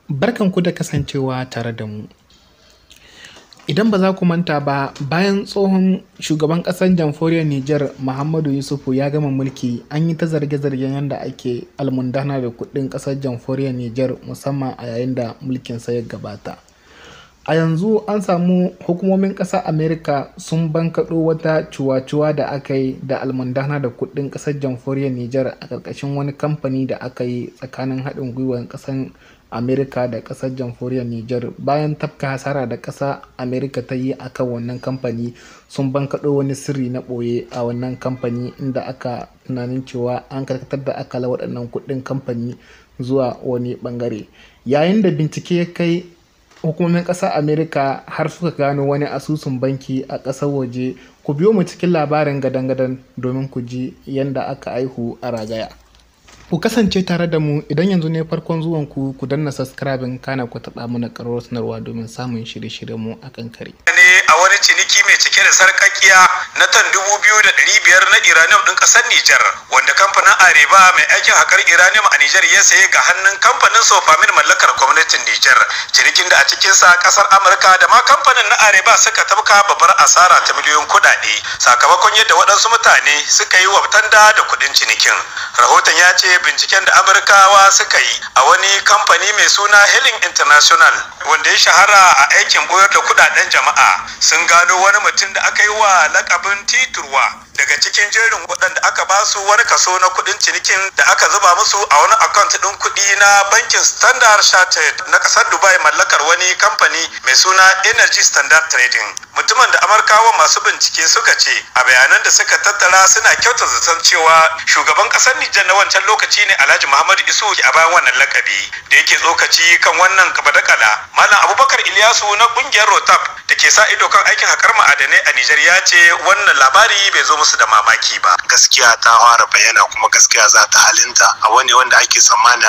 Barkanku da kasancewa tare da mu. Idan ba za ku manta ba, bayan tsohon shugaban ƙasar jamhuriyar Nijar Muhammadu Yusufu ya gama mulki, an yi ta zarge-zargen yadda ake almundahana da kuɗin ƙasar jamhuriyar Nijar, musamman a yayin da mulkinsa ya gabata. A yanzu an samu hukumomin ƙasar Amerika sun bankaɗo wata cuwa-cuwa da aka yi da almundahana da kuɗin ƙasar jamhuriyar Nijar a ƙarƙashin wani kamfani da aka yi tsakanin haɗin gwiwar ƙasar Amerika da ƙasar jamhuriyar Nijar. Bayan tafka hasara da ƙasar Amerika ta yi a kan wannan kamfani, sun bankaɗo wani sirri na ɓoye a wannan kamfani, inda aka tunanin cewa an karkatar da akala waɗannan kuɗin kamfani zuwa wani ɓangare. Yayin da bincike ya kai hukumomin ƙasar Amerika har suka gano wani asusun banki a ƙasar waje. Ku biyo mu cikin labarin gadan-gadan domin ku ji yadda aka aihu a ragaya. Ku kasance tare da mu. Idan yanzu ne farkon zuwan ku danna subscribing, kana ku taɓa mana ƙararrawar sanarwa domin samun shirye-shiryen mu a kan kare. A wani ciniki mai cike da sarƙaƙiya na tan 2,500 na uranium ɗin ƙasar Nijar, wanda kamfanin Areva mai aikin haƙar uranium a Nijar ya saye ga hannun kamfanin Sofamin mallakar gwamnatin Nijar. Cinikin da a cikinsa ƙasar Amurka da ma kamfanin na Areva suka tabka babbar asara ta miliyoyin kuɗaɗe sakamakon yadda waɗansu mutane suka yi wabtanda da kuɗin cinikin. Rahoton ya ce binciken da Amurkawa suka yi a wani kamfani mai suna Helen International, wanda ya shahara a aikin boyar da kuɗaɗen jama'a, sun gano wani mutum da aka yi wa lakabin titurwa daga cikin jerin waɗanda aka ba su wani kaso na kuɗin cinikin da aka zuba musu a wani akaunt ɗin kuɗi na bankin Standard Chartered na ƙasar Dubai mallakar wani kamfani mai suna Energy Standard Trading. Mutumin da Amurkawa masu bincike suka ce a bayanan da suka tattara suna kyauta zaton cewa shugaban ƙasar Nijar na wancan lokaci ne Alhaji Muhammadu Isu a bayan wannan lakabi. Da yake tsokaci kan wannan kabadakala, Malam Abubakar Ilyasu na ƙungiyar Rotap da ke sa ido kan aikin haƙar ma'adanai a Nijar ya ce wannan labari bai zo musu da mamaki ba. Gaskiya ta fara bayyana, kuma gaskiya za ta halinta a wani wanda ake tsammani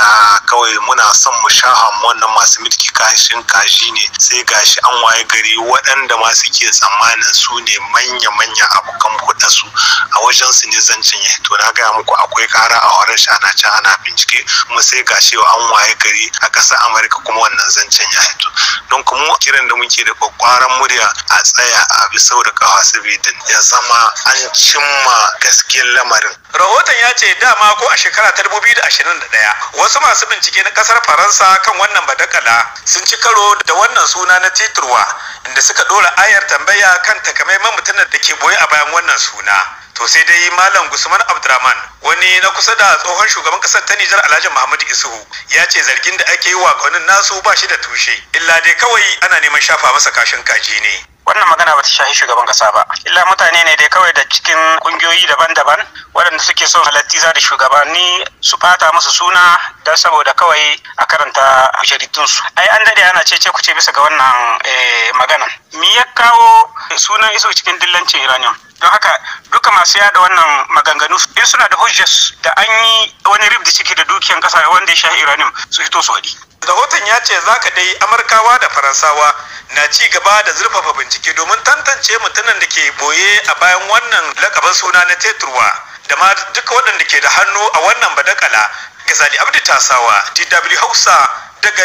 kawai muna son mu shaha wannan masu mulki kashin kashi ne, sai gashi an waye gari waɗanda masu ke tsammanin su ne manya-manya abokan kuɗa su a wajen su ne zancen ya to na gaya muku akwai ƙara a horon shi ana can ana bincike, kuma sai gashi an waye gari a ƙasar Amurka kuma wannan zancen ya hito. Don kuma kiran da muke da kwakwaran murya a tsaya a bi sau da kawa saboda ya zama an cimma gaskiyar lamarin. Rahoton ya ce dama ko a shekara ta 2021 wasu masu bincike na kasar Faransa kan wannan badakala sun ci karo da wannan suna na titurwa, inda suka dora ayar tambaya kan takamaiman mutumin da ke boye a bayan wannan suna. To sai dai Malam Gusman Abdurrahman, wani na kusa da tsohon shugaban kasar ta Nijar Alhaji Muhammadu Isuhu, ya ce zargin da ake yi wa gwanin nasu ba shi da tushe, illa dai kawai ana neman shafa masa kashin kaji ne. Wannan magana bata shahi shugaban kasa ba, illa mutane ne dai kawai da cikin kungiyoyi daban-daban waɗanda suke son halattiza da shugabanni su fata musu suna don saboda kawai a karanta jaridunsu. Ai an dade ana ce kuce bisa ga wannan maganan. Me ya kawo sunan Isu cikin dillancin uranium? Don haka duka masu yada wannan maganganu in suna da hujjas da an yi wani rib da ciki da dukiyan kasa wanda ya shahi uranium su fito su waɗi. Rahoton ya ce zaka dai Amurkawa da Faransawa na ci gaba da zurfafa bincike domin tantance mutumin da ke boye a bayan wannan lakabin suna na teturwa da ma duka waɗanda ke da hannu a wannan badakala. Gazali Abdi Tasawa, DW Hausa daga